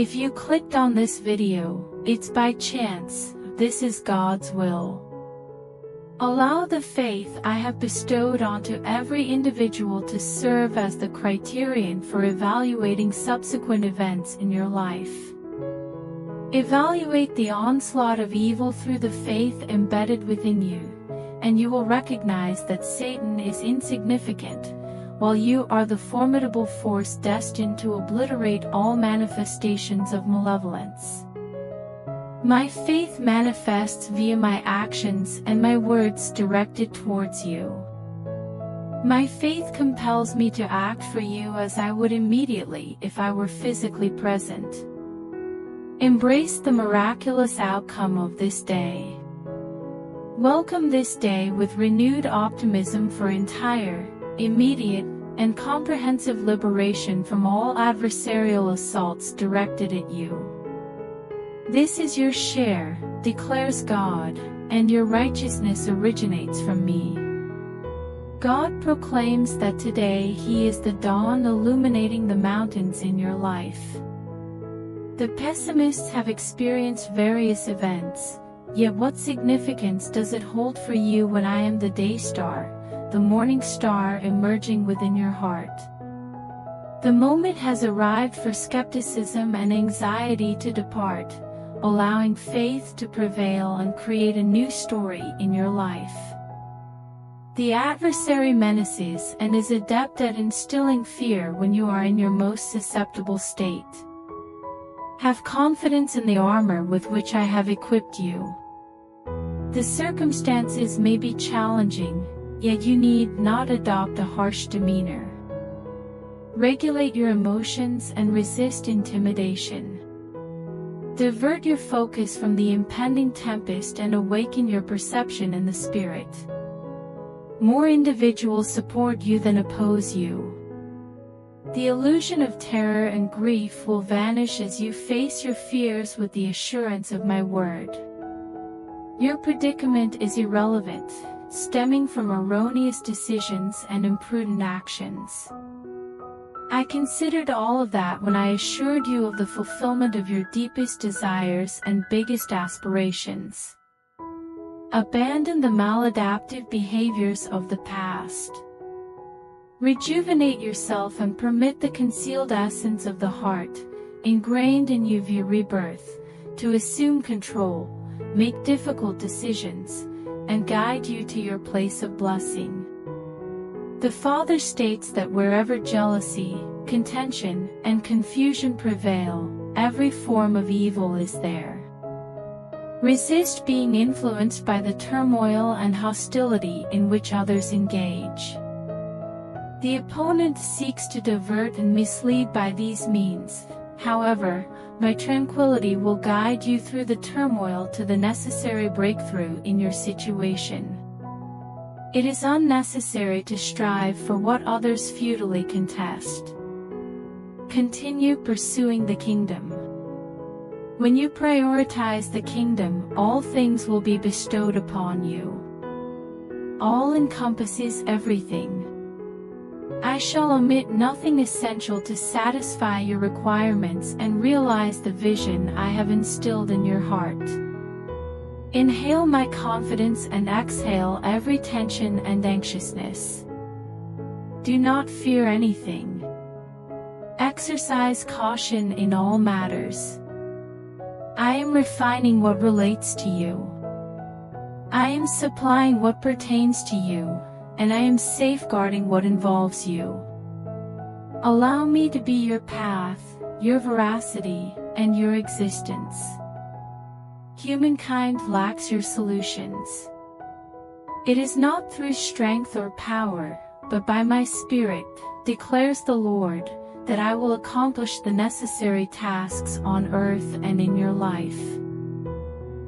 If you clicked on this video, it's by chance. This is God's will. Allow the faith I have bestowed onto every individual to serve as the criterion for evaluating subsequent events in your life. Evaluate the onslaught of evil through the faith embedded within you, and you will recognize that Satan is insignificant, while you are the formidable force destined to obliterate all manifestations of malevolence. My faith manifests via my actions and my words directed towards you. My faith compels me to act for you as I would immediately if I were physically present. Embrace the miraculous outcome of this day. Welcome this day with renewed optimism for entire, immediate, and comprehensive liberation from all adversarial assaults directed at you. This is your share, declares God, and your righteousness originates from me. God proclaims that today He is the dawn illuminating the mountains in your life. The pessimists have experienced various events, yet what significance does it hold for you when I am the day star, the morning star emerging within your heart? The moment has arrived for skepticism and anxiety to depart, allowing faith to prevail and create a new story in your life. The adversary menaces and is adept at instilling fear when you are in your most susceptible state. Have confidence in the armor with which I have equipped you. The circumstances may be challenging, yet you need not adopt a harsh demeanor. Regulate your emotions and resist intimidation. Divert your focus from the impending tempest and awaken your perception in the spirit. More individuals support you than oppose you. The illusion of terror and grief will vanish as you face your fears with the assurance of my word. Your predicament is irrelevant, stemming from erroneous decisions and imprudent actions. I considered all of that when I assured you of the fulfillment of your deepest desires and biggest aspirations. Abandon the maladaptive behaviors of the past. Rejuvenate yourself and permit the concealed essence of the heart, ingrained in you via rebirth, to assume control, make difficult decisions, and guide you to your place of blessing. The Father states that wherever jealousy, contention, and confusion prevail, every form of evil is there. Resist being influenced by the turmoil and hostility in which others engage. The opponent seeks to divert and mislead by these means. However, my tranquility will guide you through the turmoil to the necessary breakthrough in your situation. It is unnecessary to strive for what others futilely contest. Continue pursuing the kingdom. When you prioritize the kingdom, all things will be bestowed upon you. All encompasses everything. I shall omit nothing essential to satisfy your requirements and realize the vision I have instilled in your heart. Inhale my confidence and exhale every tension and anxiousness. Do not fear anything. Exercise caution in all matters. I am refining what relates to you. I am supplying what pertains to you, and I am safeguarding what involves you. Allow me to be your path, your veracity, and your existence. Humankind lacks your solutions. It is not through strength or power, but by my Spirit, declares the Lord, that I will accomplish the necessary tasks on earth and in your life.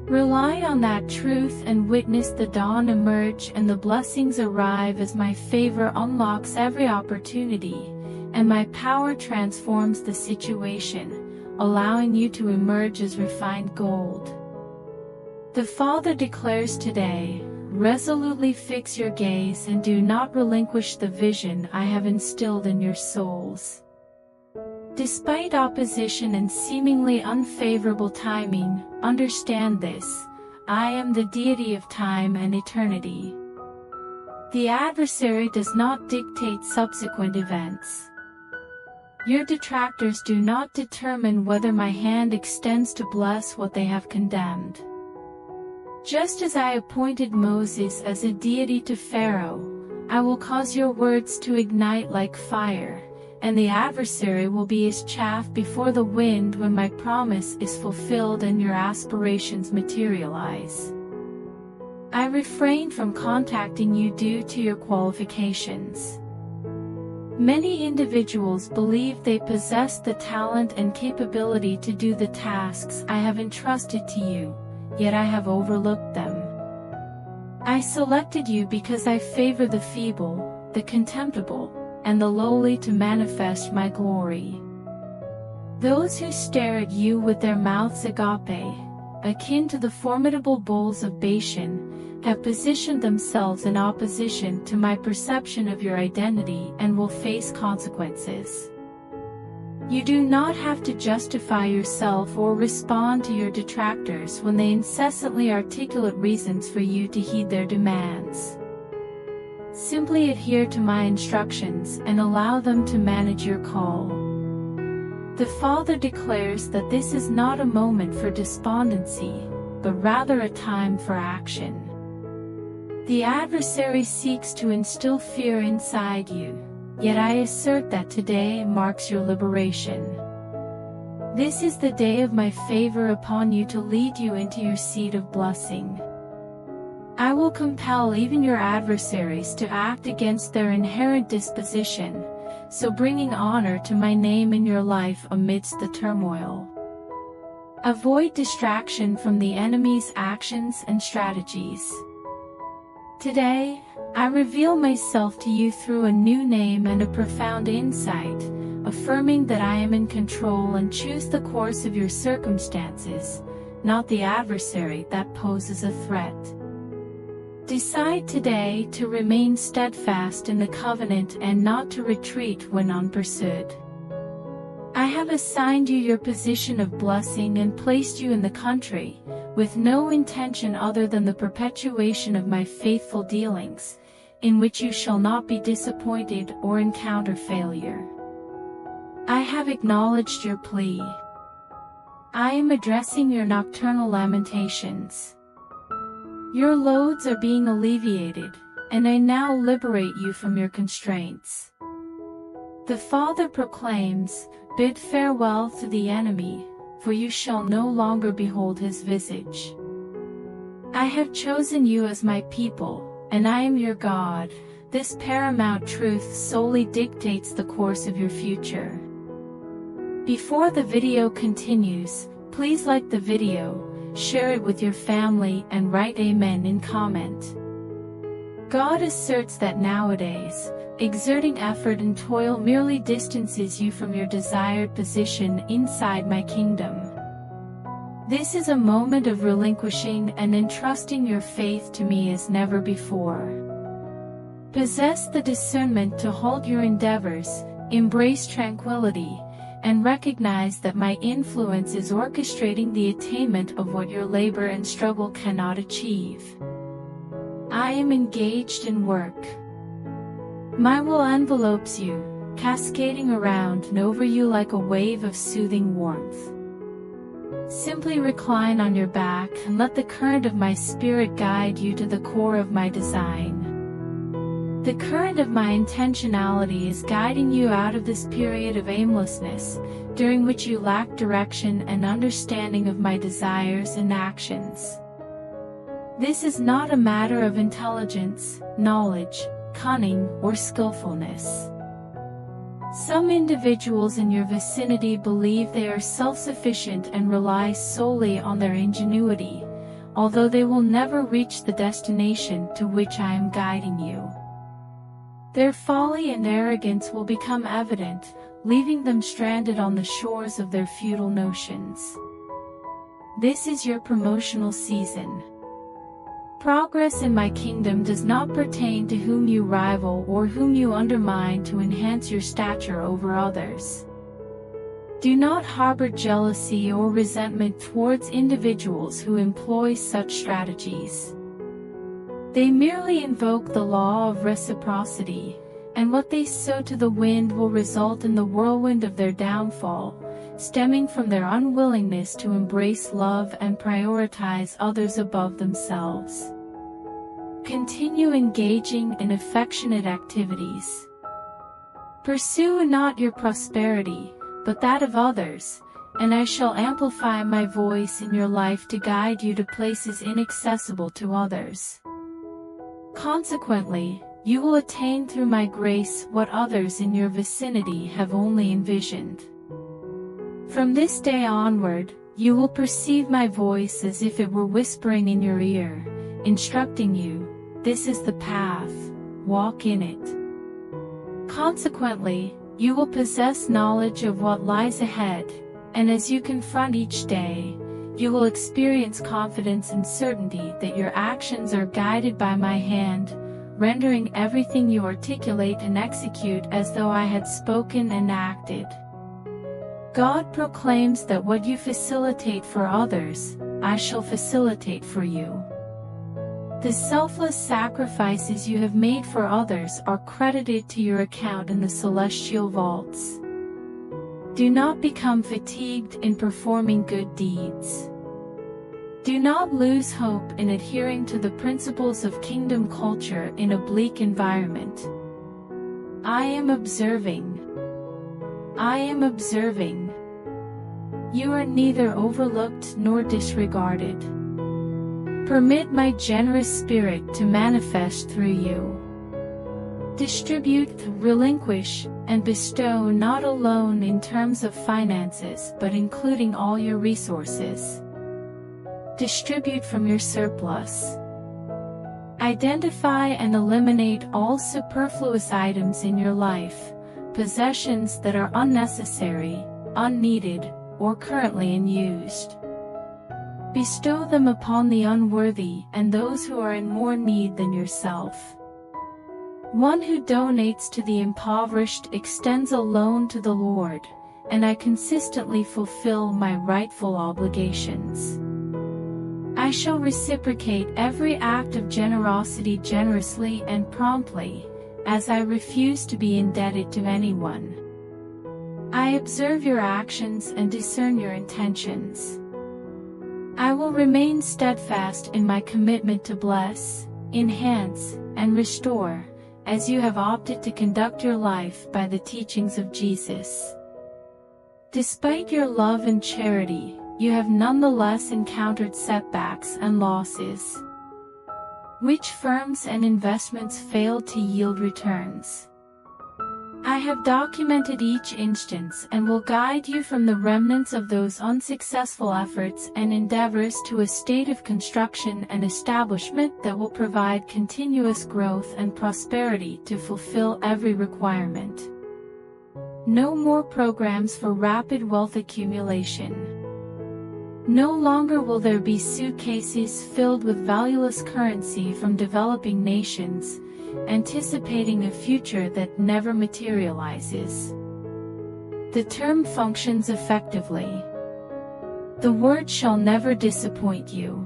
Rely on that truth and witness the dawn emerge and the blessings arrive as my favor unlocks every opportunity, and my power transforms the situation, allowing you to emerge as refined gold. The Father declares today, resolutely fix your gaze and do not relinquish the vision I have instilled in your souls. Despite opposition and seemingly unfavorable timing, understand this: I am the deity of time and eternity. The adversary does not dictate subsequent events. Your detractors do not determine whether my hand extends to bless what they have condemned. Just as I appointed Moses as a deity to Pharaoh, I will cause your words to ignite like fire, and the adversary will be as chaff before the wind when my promise is fulfilled and your aspirations materialize. I refrain from contacting you due to your qualifications. Many individuals believe they possess the talent and capability to do the tasks I have entrusted to you, yet I have overlooked them. I selected you because I favor the feeble, the contemptible, and the lowly to manifest my glory. Those who stare at you with their mouths agape, akin to the formidable bulls of Bashan, have positioned themselves in opposition to my perception of your identity and will face consequences. You do not have to justify yourself or respond to your detractors when they incessantly articulate reasons for you to heed their demands. Simply adhere to my instructions and allow them to manage your call. The Father declares that this is not a moment for despondency, but rather a time for action. The adversary seeks to instill fear inside you, yet I assert that today marks your liberation. This is the day of my favor upon you to lead you into your seat of blessing. I will compel even your adversaries to act against their inherent disposition, so bringing honor to my name in your life amidst the turmoil. Avoid distraction from the enemy's actions and strategies. Today, I reveal myself to you through a new name and a profound insight, affirming that I am in control and choose the course of your circumstances, not the adversary that poses a threat. Decide today to remain steadfast in the covenant and not to retreat when unpursued. I have assigned you your position of blessing and placed you in the country, with no intention other than the perpetuation of my faithful dealings, in which you shall not be disappointed or encounter failure. I have acknowledged your plea. I am addressing your nocturnal lamentations. Your loads are being alleviated, and I now liberate you from your constraints. The Father proclaims, "Bid farewell to the enemy, for you shall no longer behold his visage. I have chosen you as my people, and I am your God." This paramount truth solely dictates the course of your future. Before the video continues, please like the video, share it with your family, and write Amen in comment. God asserts that nowadays, exerting effort and toil merely distances you from your desired position inside my kingdom. This is a moment of relinquishing and entrusting your faith to me as never before. Possess the discernment to halt your endeavors, embrace tranquility, and recognize that my influence is orchestrating the attainment of what your labor and struggle cannot achieve. I am engaged in work. My will envelopes you, cascading around and over you like a wave of soothing warmth. Simply recline on your back and let the current of my spirit guide you to the core of my design. The current of my intentionality is guiding you out of this period of aimlessness, during which you lack direction and understanding of my desires and actions. This is not a matter of intelligence, knowledge, cunning, or skillfulness. Some individuals in your vicinity believe they are self-sufficient and rely solely on their ingenuity, although they will never reach the destination to which I am guiding you. Their folly and arrogance will become evident, leaving them stranded on the shores of their futile notions. This is your promotional season. Progress in my kingdom does not pertain to whom you rival or whom you undermine to enhance your stature over others. Do not harbor jealousy or resentment towards individuals who employ such strategies. They merely invoke the law of reciprocity, and what they sow to the wind will result in the whirlwind of their downfall, stemming from their unwillingness to embrace love and prioritize others above themselves. Continue engaging in affectionate activities. Pursue not your prosperity, but that of others, and I shall amplify my voice in your life to guide you to places inaccessible to others. Consequently, you will attain through my grace what others in your vicinity have only envisioned. From this day onward, you will perceive my voice as if it were whispering in your ear, instructing you, "This is the path, walk in it." Consequently, you will possess knowledge of what lies ahead, and as you confront each day, you will experience confidence and certainty that your actions are guided by my hand, rendering everything you articulate and execute as though I had spoken and acted. God proclaims that what you facilitate for others, I shall facilitate for you. The selfless sacrifices you have made for others are credited to your account in the celestial vaults. Do not become fatigued in performing good deeds. Do not lose hope in adhering to the principles of kingdom culture in a bleak environment. I am observing. I am observing. You are neither overlooked nor disregarded. Permit my generous spirit to manifest through you. Distribute, relinquish, and bestow not alone in terms of finances but including all your resources. Distribute from your surplus. Identify and eliminate all superfluous items in your life, possessions that are unnecessary, unneeded, or currently unused. Bestow them upon the unworthy and those who are in more need than yourself. One who donates to the impoverished extends a loan to the Lord, and I consistently fulfill my rightful obligations. I shall reciprocate every act of generosity generously and promptly, as I refuse to be indebted to anyone. I observe your actions and discern your intentions. I will remain steadfast in my commitment to bless, enhance, and restore, as you have opted to conduct your life by the teachings of Jesus. Despite your love and charity, you have nonetheless encountered setbacks and losses. Which firms and investments failed to yield returns? I have documented each instance and will guide you from the remnants of those unsuccessful efforts and endeavors to a state of construction and establishment that will provide continuous growth and prosperity to fulfill every requirement. No more programs for rapid wealth accumulation. No longer will there be suitcases filled with valueless currency from developing nations, anticipating a future that never materializes. The term functions effectively. The word shall never disappoint you.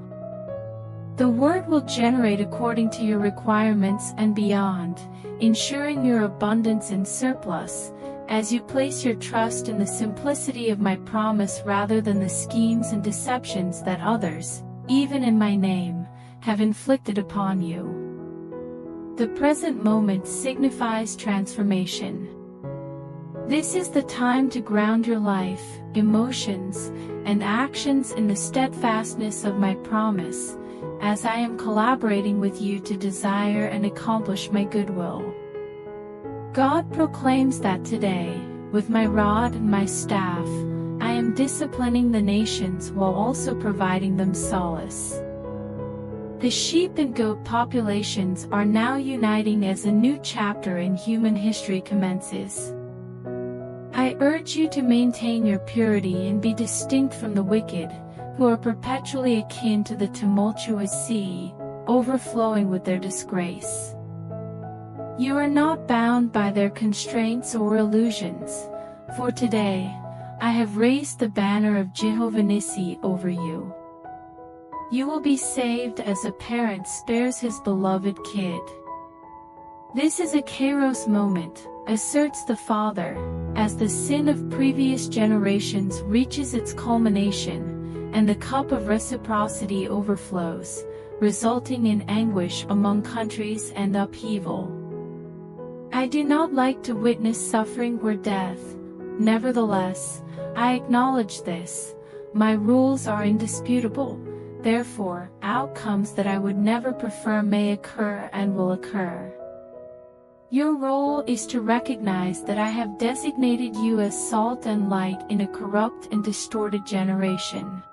The word will generate according to your requirements and beyond, ensuring your abundance and surplus, as you place your trust in the simplicity of my promise rather than the schemes and deceptions that others, even in my name, have inflicted upon you. The present moment signifies transformation. This is the time to ground your life, emotions, and actions in the steadfastness of my promise, as I am collaborating with you to desire and accomplish my goodwill. God proclaims that today, with my rod and my staff, I am disciplining the nations while also providing them solace. The sheep and goat populations are now uniting as a new chapter in human history commences. I urge you to maintain your purity and be distinct from the wicked, who are perpetually akin to the tumultuous sea, overflowing with their disgrace. You are not bound by their constraints or illusions, for today, I have raised the banner of Jehovah Nissi over you. You will be saved as a parent spares his beloved kid. This is a Kairos moment, asserts the Father, as the sin of previous generations reaches its culmination, and the cup of reciprocity overflows, resulting in anguish among countries and upheaval. I do not like to witness suffering or death. Nevertheless, I acknowledge this. My rules are indisputable. Therefore, outcomes that I would never prefer may occur and will occur. Your role is to recognize that I have designated you as salt and light in a corrupt and distorted generation.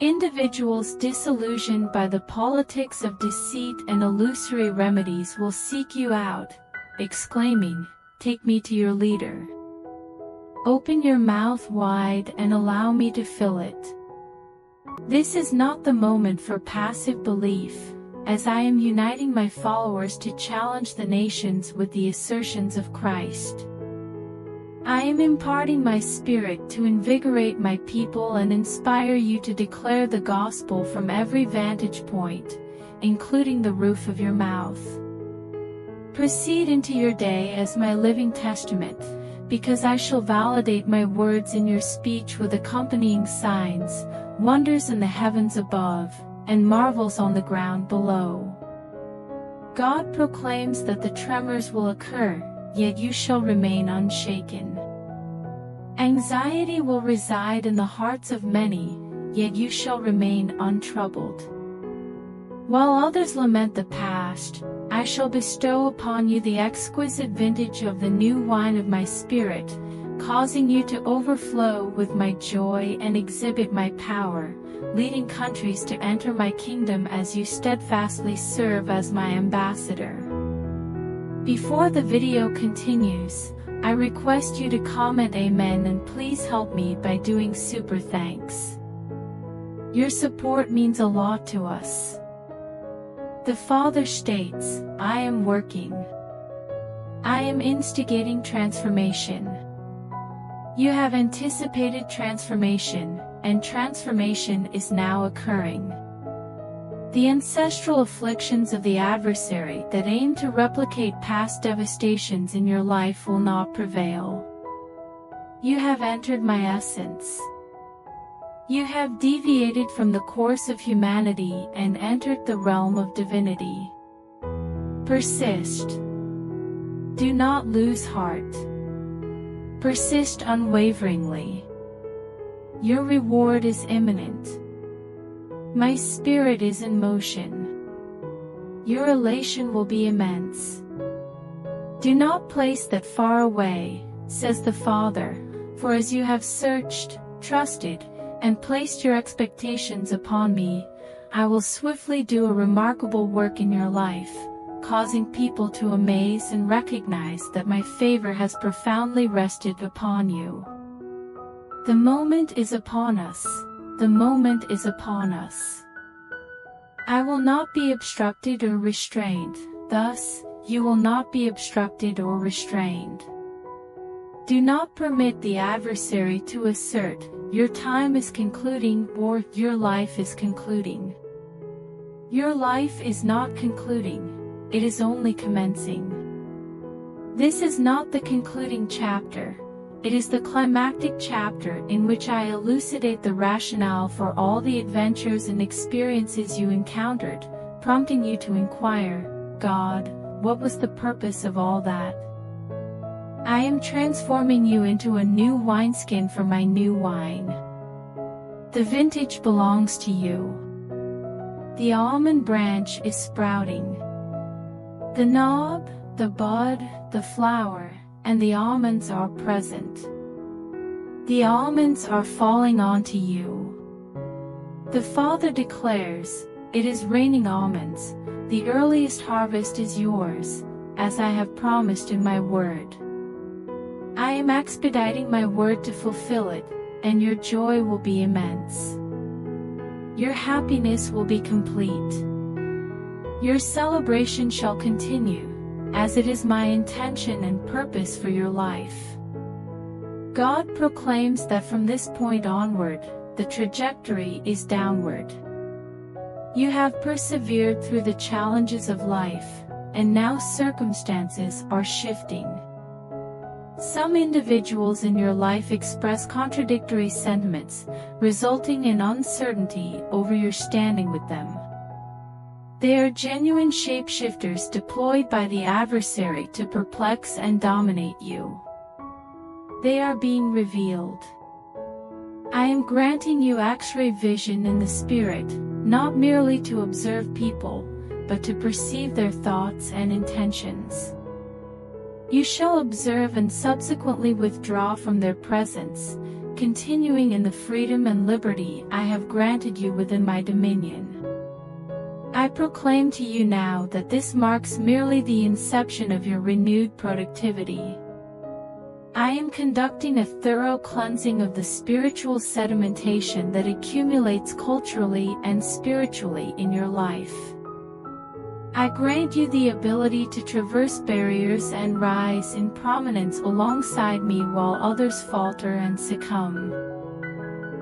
Individuals disillusioned by the politics of deceit and illusory remedies will seek you out, exclaiming, "Take me to your leader. Open your mouth wide and allow me to fill it." This is not the moment for passive belief, as I am uniting my followers to challenge the nations with the assertions of Christ. I am imparting my spirit to invigorate my people and inspire you to declare the gospel from every vantage point, including the roof of your mouth. Proceed into your day as my living testament, because I shall validate my words in your speech with accompanying signs, wonders in the heavens above, and marvels on the ground below. God proclaims that the tremors will occur, yet you shall remain unshaken. Anxiety will reside in the hearts of many, yet you shall remain untroubled. While others lament the past, I shall bestow upon you the exquisite vintage of the new wine of my spirit, causing you to overflow with my joy and exhibit my power, leading countries to enter my kingdom as you steadfastly serve as my ambassador. Before the video continues, I request you to comment Amen and please help me by doing super thanks. Your support means a lot to us. The Father states, I am working. I am instigating transformation. You have anticipated transformation, and transformation is now occurring. The ancestral afflictions of the adversary that aim to replicate past devastations in your life will not prevail. You have entered my essence. You have deviated from the course of humanity and entered the realm of divinity. Persist. Do not lose heart. Persist unwaveringly. Your reward is imminent. My spirit is in motion. Your elation will be immense. Do not place that far away, says the Father, for as you have searched, trusted, and placed your expectations upon me, I will swiftly do a remarkable work in your life, causing people to amaze and recognize that my favor has profoundly rested upon you. The moment is upon us. The moment is upon us. I will not be obstructed or restrained, thus, you will not be obstructed or restrained. Do not permit the adversary to assert, your time is concluding or your life is concluding. Your life is not concluding, it is only commencing. This is not the concluding chapter. It is the climactic chapter in which I elucidate the rationale for all the adventures and experiences you encountered, prompting you to inquire, God, what was the purpose of all that? I am transforming you into a new wineskin for my new wine. The vintage belongs to you. The almond branch is sprouting. The knob, the bud, the flower, and the almonds are present. The almonds are falling onto you. The Father declares, it is raining almonds, the earliest harvest is yours, as I have promised in my word. I am expediting my word to fulfill it, and your joy will be immense. Your happiness will be complete. Your celebration shall continue, as it is my intention and purpose for your life. God proclaims that from this point onward, the trajectory is downward. You have persevered through the challenges of life, and now circumstances are shifting. Some individuals in your life express contradictory sentiments, resulting in uncertainty over your standing with them. They are genuine shapeshifters deployed by the adversary to perplex and dominate you. They are being revealed. I am granting you X-ray vision in the spirit, not merely to observe people, but to perceive their thoughts and intentions. You shall observe and subsequently withdraw from their presence, continuing in the freedom and liberty I have granted you within my dominion. I proclaim to you now that this marks merely the inception of your renewed productivity. I am conducting a thorough cleansing of the spiritual sedimentation that accumulates culturally and spiritually in your life. I grant you the ability to traverse barriers and rise in prominence alongside me while others falter and succumb.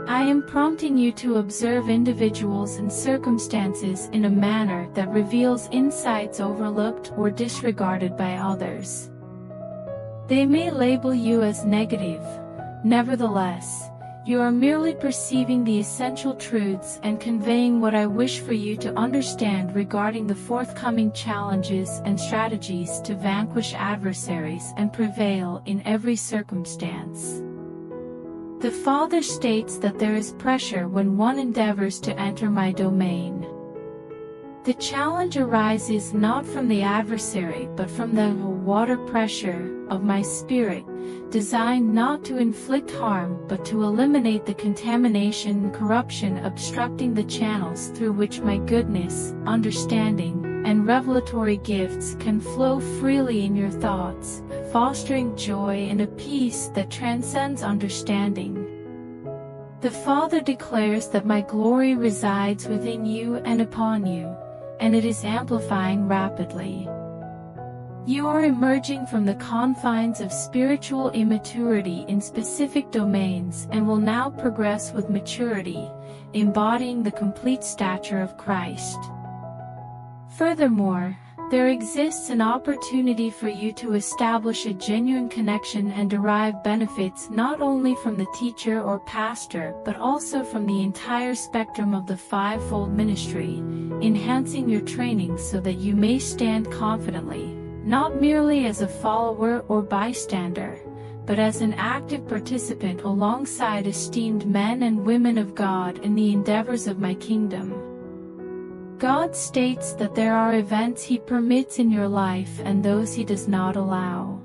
I am prompting you to observe individuals and circumstances in a manner that reveals insights overlooked or disregarded by others. They may label you as negative. Nevertheless, you are merely perceiving the essential truths and conveying what I wish for you to understand regarding the forthcoming challenges and strategies to vanquish adversaries and prevail in every circumstance. The Father states that there is pressure when one endeavors to enter my domain. The challenge arises not from the adversary but from the water pressure of my spirit, designed not to inflict harm but to eliminate the contamination and corruption obstructing the channels through which my goodness, understanding, and revelatory gifts can flow freely in your thoughts, fostering joy and a peace that transcends understanding. The Father declares that my glory resides within you and upon you, and it is amplifying rapidly. You are emerging from the confines of spiritual immaturity in specific domains and will now progress with maturity, embodying the complete stature of Christ. Furthermore, there exists an opportunity for you to establish a genuine connection and derive benefits not only from the teacher or pastor but also from the entire spectrum of the fivefold ministry, enhancing your training so that you may stand confidently, not merely as a follower or bystander, but as an active participant alongside esteemed men and women of God in the endeavors of my kingdom. God states that there are events He permits in your life and those He does not allow.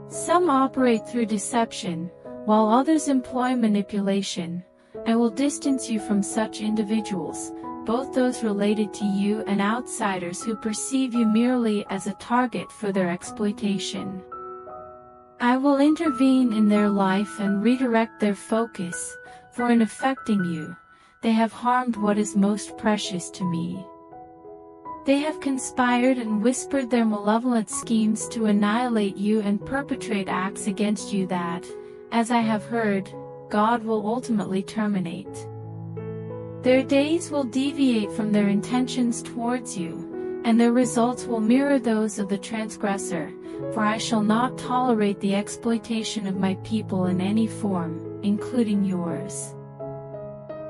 Some operate through deception, while others employ manipulation. I will distance you from such individuals, both those related to you and outsiders who perceive you merely as a target for their exploitation. I will intervene in their life and redirect their focus, for in affecting you, they have harmed what is most precious to me. They have conspired and whispered their malevolent schemes to annihilate you and perpetrate acts against you that, as I have heard, God will ultimately terminate. Their days will deviate from their intentions towards you, and their results will mirror those of the transgressor, for I shall not tolerate the exploitation of my people in any form, including yours.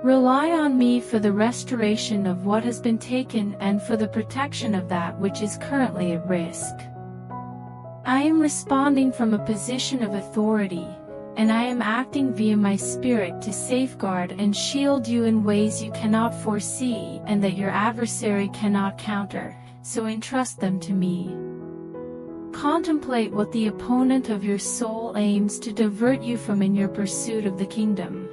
Rely on me for the restoration of what has been taken and for the protection of that which is currently at risk. I am responding from a position of authority, and I am acting via my spirit to safeguard and shield you in ways you cannot foresee and that your adversary cannot counter, so entrust them to me. Contemplate what the opponent of your soul aims to divert you from in your pursuit of the kingdom.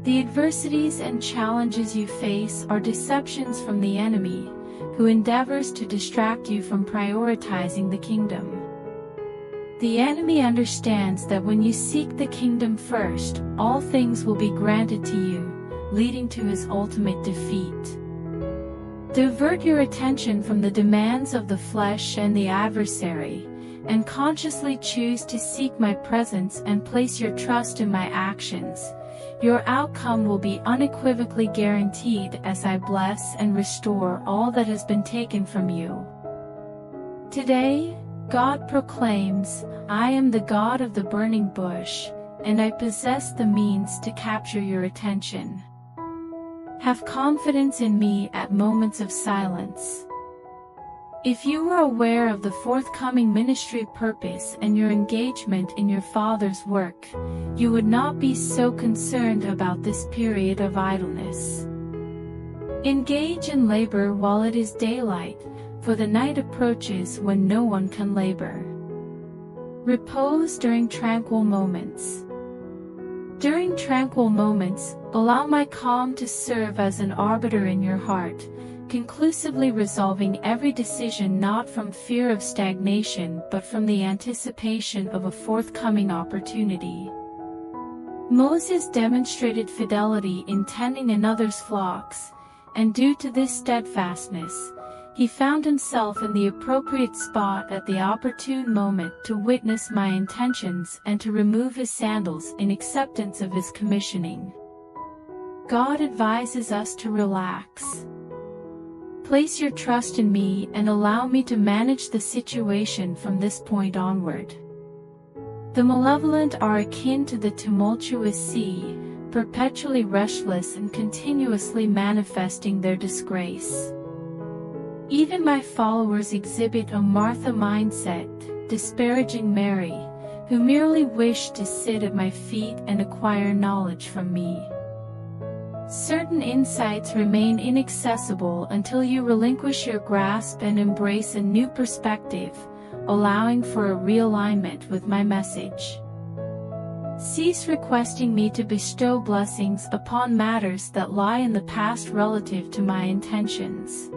The adversities and challenges you face are deceptions from the enemy, who endeavors to distract you from prioritizing the kingdom. The enemy understands that when you seek the kingdom first, all things will be granted to you, leading to his ultimate defeat. Divert your attention from the demands of the flesh and the adversary, and consciously choose to seek my presence and place your trust in my actions, your outcome will be unequivocally guaranteed as I bless and restore all that has been taken from you. Today, God proclaims, I am the God of the burning bush, and I possess the means to capture your attention. Have confidence in me at moments of silence. If you were aware of the forthcoming ministry purpose and your engagement in your Father's work, you would not be so concerned about this period of idleness. Engage in labor while it is daylight, for the night approaches when no one can labor. Repose during tranquil moments. During tranquil moments, allow my calm to serve as an arbiter in your heart, conclusively resolving every decision not from fear of stagnation but from the anticipation of a forthcoming opportunity. Moses demonstrated fidelity in tending another's flocks, and due to this steadfastness, he found himself in the appropriate spot at the opportune moment to witness my intentions and to remove his sandals in acceptance of his commissioning. God advises us to relax. Place your trust in me and allow me to manage the situation from this point onward. The malevolent are akin to the tumultuous sea, perpetually restless and continuously manifesting their disgrace. Even my followers exhibit a Martha mindset, disparaging Mary, who merely wished to sit at my feet and acquire knowledge from me. Certain insights remain inaccessible until you relinquish your grasp and embrace a new perspective, allowing for a realignment with my message. Cease requesting me to bestow blessings upon matters that lie in the past relative to my intentions.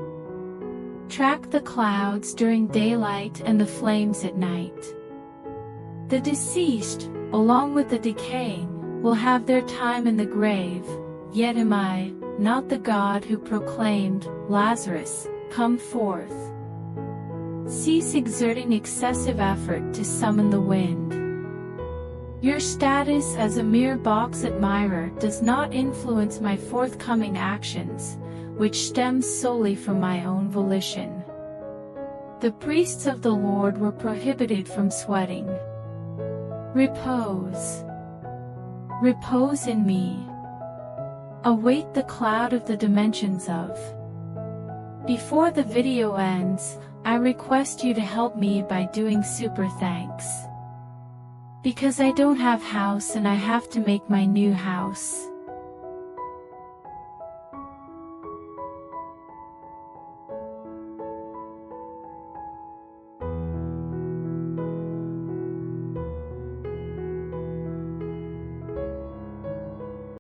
Track the clouds during daylight and the flames at night. The deceased, along with the decaying, will have their time in the grave, yet am I, not the God who proclaimed, Lazarus, come forth. Cease exerting excessive effort to summon the wind. Your status as a mere box admirer does not influence my forthcoming actions, which stems solely from my own volition. The priests of the Lord were prohibited from sweating. Repose. Repose in me. Await the cloud of the dimensions of. Before the video ends, I request you to help me by doing super thanks. Because I don't have house and I have to make my new house.